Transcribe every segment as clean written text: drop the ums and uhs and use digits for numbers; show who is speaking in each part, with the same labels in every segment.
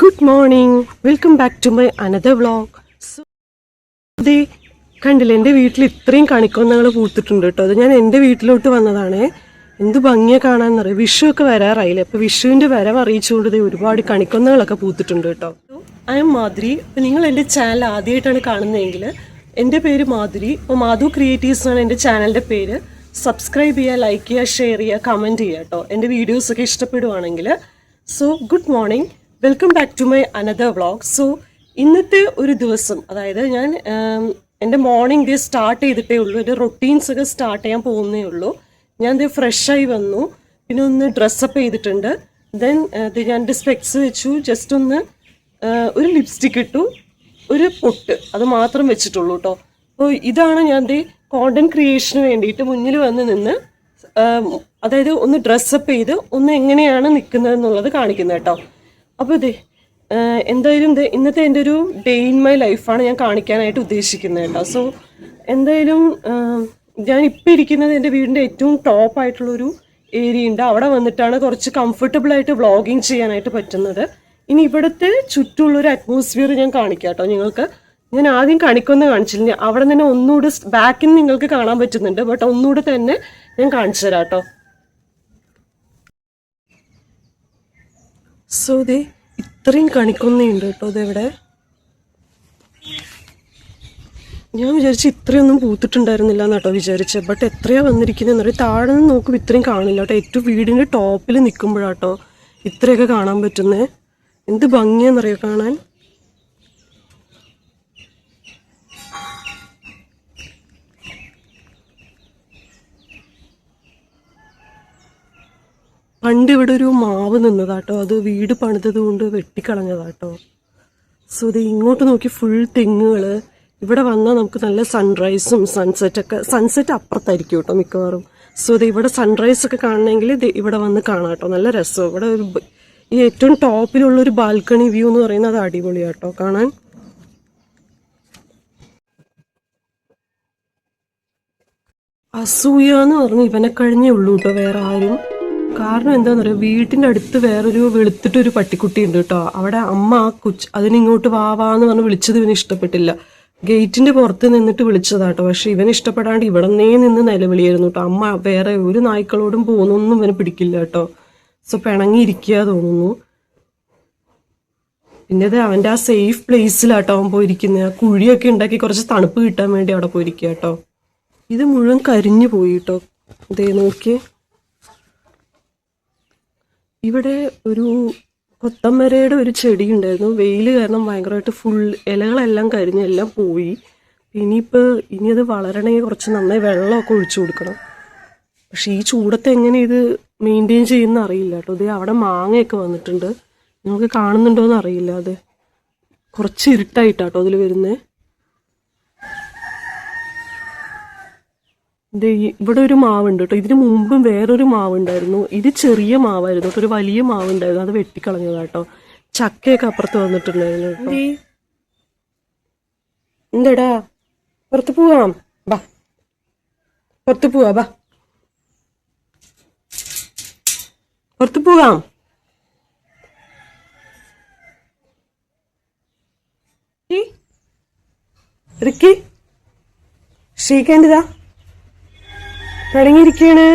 Speaker 1: Good morning, welcome back to my another vlog. അതെ, കണ്ടില്ല എൻ്റെ വീട്ടിൽ ഇത്രയും കണിക്കൊന്നകൾ പൂത്തിട്ടുണ്ട് കേട്ടോ. അത് ഞാൻ എൻ്റെ വീട്ടിലോട്ട് വന്നതാണ്. എന്ത് ഭംഗിയെ കാണാമെന്നറിയാം. വിഷു ഒക്കെ വരാറായില്ലേ, അപ്പോൾ വിഷുവിൻ്റെ വരവ് അറിയിച്ചുകൊണ്ട് ഒരുപാട് കണിക്കൊന്നകളൊക്കെ പൂത്തിട്ടുണ്ട് കേട്ടോ. I M Madhuri. അപ്പോൾ നിങ്ങൾ എൻ്റെ ചാനൽ ആദ്യമായിട്ടാണ് കാണുന്നതെങ്കിൽ എൻ്റെ പേര് മാധുരി. അപ്പോൾ മാധു ക്രിയേറ്റീവ്സ് ആണ് എൻ്റെ ചാനലിൻ്റെ പേര്. സബ്സ്ക്രൈബ് ചെയ്യുക, ലൈക്ക് ചെയ്യുക, ഷെയർ ചെയ്യുക, കമൻറ്റ് ചെയ്യുക കേട്ടോ എൻ്റെ വീഡിയോസൊക്കെ ഇഷ്ടപ്പെടുവാണെങ്കിൽ. So good morning, welcome back to my another vlog. So ഇന്നത്തെ ഒരു ദിവസം, അതായത് ഞാൻ എൻ്റെ മോർണിംഗ് ഡേ സ്റ്റാർട്ട് ചെയ്തിട്ടേ ഉള്ളൂ. എൻ്റെ റൊട്ടീൻസ് ഒക്കെ സ്റ്റാർട്ട് ചെയ്യാൻ പോകുന്നേ ഉള്ളൂ. ഞാൻ ഇത് ഫ്രഷായി വന്നു, പിന്നെ ഒന്ന് ഡ്രസ്സപ്പ് ചെയ്തിട്ടുണ്ട്. ദെൻ ഞാൻ എൻ്റെ സ്പെക്സ് വെച്ചു, ജസ്റ്റ് ഒന്ന് ഒരു ലിപ്സ്റ്റിക് ഇട്ടു, ഒരു പൊട്ട്, അത് മാത്രം വെച്ചിട്ടുള്ളൂ കേട്ടോ. അപ്പോൾ ഇതാണ് ഞാൻ കോണ്ടന്റ് ക്രിയേഷന് വേണ്ടിയിട്ട് മുന്നിൽ വന്ന് നിന്ന്, അതായത് ഒന്ന് ഡ്രസ്സപ്പ് ചെയ്ത് ഒന്ന് എങ്ങനെയാണ് നിൽക്കുന്നത് എന്നുള്ളത് കാണിക്കുന്നത് കേട്ടോ. അപ്പോൾ എന്തായാലും ഇന്നത്തെ എൻ്റെ ഒരു ഡേ ഇൻ മൈ ലൈഫാണ് ഞാൻ കാണിക്കാനായിട്ട് ഉദ്ദേശിക്കുന്നത് കേട്ടോ. സോ എന്തായാലും ഞാൻ ഇപ്പം ഇരിക്കുന്നത് എൻ്റെ വീടിൻ്റെ ഏറ്റവും ടോപ്പായിട്ടുള്ളൊരു ഏരിയ ഉണ്ട്. അവിടെ വന്നിട്ടാണ് കുറച്ച് കംഫർട്ടബിളായിട്ട് വ്ളോഗിങ് ചെയ്യാനായിട്ട് പറ്റുന്നത്. ഇനി ഇവിടുത്തെ ചുറ്റുമുള്ളൊരു അറ്റ്മോസ്ഫിയർ ഞാൻ കാണിക്കാം കേട്ടോ നിങ്ങൾക്ക്. ഞാൻ ആദ്യം കണിക്കൊന്ന കാണിച്ചില്ല, അവിടെ തന്നെ ഒന്നുകൂടെ ബാക്കിൽ നിങ്ങൾക്ക് കാണാൻ പറ്റുന്നുണ്ട്, ബട്ട് ഒന്നുകൂടെ തന്നെ ഞാൻ കാണിച്ചു തരാം കേട്ടോ. സോ ഇത്രയും കണിക്കൊന്നയുണ്ട് കേട്ടോ ഇതെവിടെ. ഞാൻ വിചാരിച്ചു ഇത്രയൊന്നും പൂത്തിട്ടുണ്ടായിരുന്നില്ല എന്നാട്ടോ വിചാരിച്ചത്, ബട്ട് എത്രയാ വന്നിരിക്കുന്നതെന്ന് പറയും. താഴെ നിന്ന് നോക്കുമ്പോൾ ഇത്രയും കാണില്ല കേട്ടോ. ഏറ്റവും വീടിൻ്റെ ടോപ്പിൽ നിൽക്കുമ്പോഴാട്ടോ ഇത്രയൊക്കെ കാണാൻ പറ്റുന്നത്. എന്ത് ഭംഗിയാണെന്നറിയോ കാണാൻ. പണ്ട് ഇവിടെ ഒരു മാവ് നിന്നതാട്ടോ, അത് വീട് പണിതത് കൊണ്ട് വെട്ടിക്കളഞ്ഞതാട്ടോ. സോ ഇങ്ങോട്ട് നോക്കി ഫുൾ തെങ്ങുകൾ. ഇവിടെ വന്നാൽ നമുക്ക് നല്ല സൺറൈസും സൺസെറ്റൊക്കെ, സൺസെറ്റ് അപ്പുറത്തായിരിക്കും കേട്ടോ മിക്കവാറും. സോ ഇവിടെ സൺറൈസൊക്കെ കാണണമെങ്കിൽ ഇവിടെ വന്ന് കാണാം കേട്ടോ. നല്ല രസം. ഇവിടെ ഈ ഏറ്റവും ടോപ്പിലുള്ളൊരു ബാൽക്കണി വ്യൂ എന്ന് പറയുന്നത് അത് അടിപൊളിയാട്ടോ കാണാൻ. അസൂയ എന്ന് പറഞ്ഞ് ഇവനെ കഴിഞ്ഞേ ഉള്ളൂ കേട്ടോ, വേറെ ആരും. കാരണം എന്താണെന്ന് പറയുക, വീട്ടിൻ്റെ അടുത്ത് വേറൊരു വെളുത്തിട്ടൊരു പട്ടിക്കുട്ടി ഉണ്ട് കേട്ടോ. അവിടെ അമ്മ അതിനിങ്ങോട്ട് വാവാന്ന് പറഞ്ഞ് വിളിച്ചത് ഇവന് ഇഷ്ടപ്പെട്ടില്ല. ഗേറ്റിൻ്റെ പുറത്ത് നിന്നിട്ട് വിളിച്ചതാട്ടോ. പക്ഷെ ഇവന് ഇഷ്ടപ്പെടാണ്ട് ഇവിടെ നിന്ന് നിലവിളിയായിരുന്നു കേട്ടോ. അമ്മ വേറെ ഒരു നായ്ക്കളോടും പോകുന്നൊന്നും ഇവന് പിടിക്കില്ല കേട്ടോ. സോ പിണങ്ങിയിരിക്കുക തോന്നുന്നു. പിന്നെ അവൻ്റെ ആ സേഫ് പ്ലേസിലാട്ടോ അവൻ പോയിരിക്കുന്നത്. ആ കുഴിയൊക്കെ ഉണ്ടാക്കി കുറച്ച് തണുപ്പ് കിട്ടാൻ വേണ്ടി അവിടെ പോയിരിക്കുക കേട്ടോ. ഇത് മുഴുവൻ കരിഞ്ഞു പോയി കേട്ടോ. നോക്കിയേ, ഇവിടെ ഒരു കൊത്തമരയുടെ ഒരു ചെടി ഉണ്ടായിരുന്നു. വെയിൽ കാരണം ഭയങ്കരമായിട്ട് ഫുൾ ഇലകളെല്ലാം കരിഞ്ഞ് എല്ലാം പോയി. ഇനി അത് വളരണമെങ്കിൽ കുറച്ച് നന്നായി വെള്ളമൊക്കെ ഒഴിച്ചു കൊടുക്കണം. പക്ഷെ ഈ ചൂടത്ത് എങ്ങനെ ഇത് മെയിൻറ്റെയിൻ ചെയ്യുന്ന അറിയില്ല കേട്ടോ. അവിടെ മാങ്ങയൊക്കെ വന്നിട്ടുണ്ട്, നമുക്ക് കാണുന്നുണ്ടോയെന്ന് അറിയില്ല. അത് കുറച്ച് ഇരുട്ടായിട്ടാട്ടോ അതിൽ വരുന്നത്. ഇവിടെ ഒരു മാവുണ്ട് കേട്ടോ. ഇതിന് മുമ്പും വേറൊരു മാവുണ്ടായിരുന്നു. ഇത് ചെറിയ മാവായിരുന്നു കേട്ടോ. ഒരു വലിയ മാവുണ്ടായിരുന്നു, അത് വെട്ടിക്കളഞ്ഞതാട്ടോ. ചക്കയൊക്കെ അപ്പുറത്ത് വന്നിട്ടുണ്ടായിരുന്നു കേട്ടോ. എന്താടാ, പുറത്ത് പോവാം, ബാ പുറത്ത് പോവാ, ബാ പുറത്ത് പോകാം. റിക്കി ശ്രീകാന്തിതാ പിണങ്ങിയിരിക്കുകയാണ്.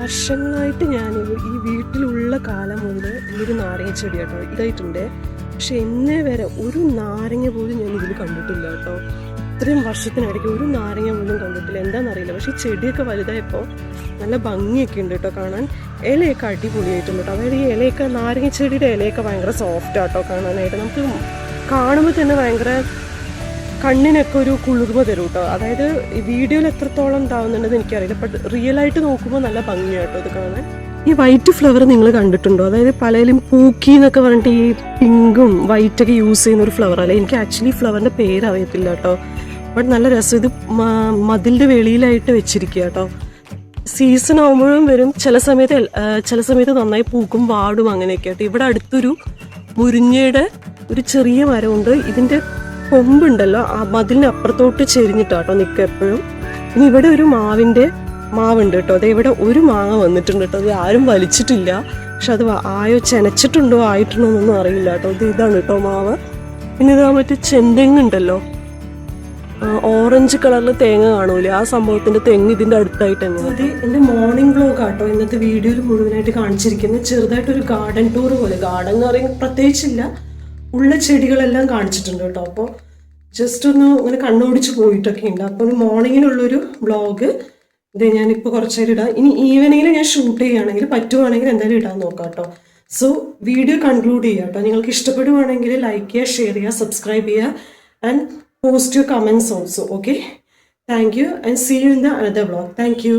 Speaker 1: വർഷങ്ങളായിട്ട് ഞാൻ ഈ വീട്ടിലുള്ള കാലം മുതൽ ഒരു നാരങ്ങ ചെടി കേട്ടോ ഇതായിട്ടുണ്ട്. പക്ഷെ എന്നെ വരെ ഒരു നാരങ്ങ പോലും ഞാൻ ഇതിൽ കണ്ടിട്ടില്ല കേട്ടോ. ഇത്രയും വർഷത്തിനിടയ്ക്ക് ഒരു നാരങ്ങ പോലും കണ്ടിട്ടില്ല. എന്താണെന്നറിയില്ല. പക്ഷേ ഈ ചെടിയൊക്കെ വലുതായപ്പോൾ നല്ല ഭംഗിയൊക്കെ ഉണ്ട് കേട്ടോ കാണാൻ. ഇലയൊക്കെ അടിപൊളിയായിട്ടുണ്ട് കേട്ടോ. അതായത് ഈ ഇലയൊക്കെ, നാരങ്ങ ചെടിയുടെ ഇലയൊക്കെ ഭയങ്കര സോഫ്റ്റ് ആട്ടോ കാണാനായിട്ട്. നമുക്ക് കാണുമ്പോൾ തന്നെ ഭയങ്കര കണ്ണിനൊക്കെ ഒരു കുളിർമ തരും കേട്ടോ. അതായത് വീഡിയോയിൽ എത്രത്തോളം ഉണ്ടാവുന്നുണ്ടെന്ന് എനിക്കറിയില്ല, ബട്ട് റിയൽ ആയിട്ട് നോക്കുമ്പോൾ നല്ല ഭംഗിയാട്ടോ ഇത് കാണാൻ. ഈ വൈറ്റ് ഫ്ലവർ നിങ്ങൾ കണ്ടിട്ടുണ്ടോ? അതായത് പലരും പൂക്കി എന്നൊക്കെ പറഞ്ഞിട്ട് ഈ പിങ്കും വൈറ്റൊക്കെ യൂസ് ചെയ്യുന്ന ഒരു ഫ്ലവർ അല്ല. എനിക്ക് ആക്ച്വലി ഫ്ലവറിൻ്റെ പേര് അറിയത്തില്ല കേട്ടോ. ബട്ട് നല്ല രസം. ഇത് മതിലിൻ്റെ വെളിയിലായിട്ട് വെച്ചിരിക്കുക കേട്ടോ. സീസൺ ആകുമ്പോഴും വരും, ചില സമയത്ത് നന്നായി പൂക്കും, വാടും, അങ്ങനെയൊക്കെ ആയിട്ട്. ഇവിടെ അടുത്തൊരു മുരിങ്ങയുടെ ഒരു ചെറിയ മരമുണ്ട്. ഇതിൻ്റെ കൊമ്പുണ്ടല്ലോ ആ മതിലിന് അപ്പുറത്തോട്ട് ചെരിഞ്ഞിട്ടാട്ടോ നിൽക്കുക എപ്പോഴും. ഇനി ഇവിടെ ഒരു മാവുണ്ട് കേട്ടോ. അത് ഇവിടെ ഒരു മാങ്ങ വന്നിട്ടുണ്ട് കേട്ടോ. അത് ആരും വലിച്ചിട്ടില്ല, പക്ഷെ അത് ചെനച്ചിട്ടുണ്ടോ ആയിട്ടുണ്ടോ എന്നൊന്നും അറിയില്ല കേട്ടോ. ഇതാണ് കേട്ടോ മാവ്. പിന്നെ ഇതാ മറ്റേ ചെന്തെങ്ങുണ്ടല്ലോ, ഓറഞ്ച് കളറിൽ തേങ്ങ കാണൂലേ, ആ സംഭവത്തിന്റെ തെങ്ങ് ഇതിന്റെ അടുത്തായിട്ട് തന്നെ. അത് എന്റെ മോർണിംഗ് വ്ലോഗ് ആട്ടോ ഇന്നത്തെ വീഡിയോയിൽ മുഴുവനായിട്ട് കാണിച്ചിരിക്കുന്നത്. ചെറുതായിട്ടൊരു ഗാർഡൻ ടൂർ പോലെ. ഗാർഡൻ എന്ന് പറയുന്നത് പ്രത്യേകിച്ചില്ല, ഉള്ള ചെടികളെല്ലാം കാണിച്ചിട്ടുണ്ട് കേട്ടോ. അപ്പോൾ ജസ്റ്റ് ഒന്ന് ഇങ്ങനെ കണ്ണോടിച്ച് പോയിട്ടൊക്കെ ഉണ്ട്. അപ്പോൾ ഒരു മോർണിംഗിനുള്ളൊരു വ്ലോഗ് ഇത് ഞാനിപ്പോൾ കുറച്ചേരം ഇടാം. ഇനി ഈവനിങ്ങിൽ ഞാൻ ഷൂട്ട് ചെയ്യുകയാണെങ്കിൽ പറ്റുവാണെങ്കിൽ എന്തായാലും ഇടാൻ നോക്കാം കേട്ടോ. സോ വീഡിയോ കൺക്ലൂഡ് ചെയ്യാം കേട്ടോ. നിങ്ങൾക്ക് ഇഷ്ടപ്പെടുവാണെങ്കിൽ ലൈക്ക് ചെയ്യുക, ഷെയർ ചെയ്യുക, സബ്സ്ക്രൈബ് ചെയ്യുക and post your comments also. Okay, thank you and see you in the another vlog. Thank you.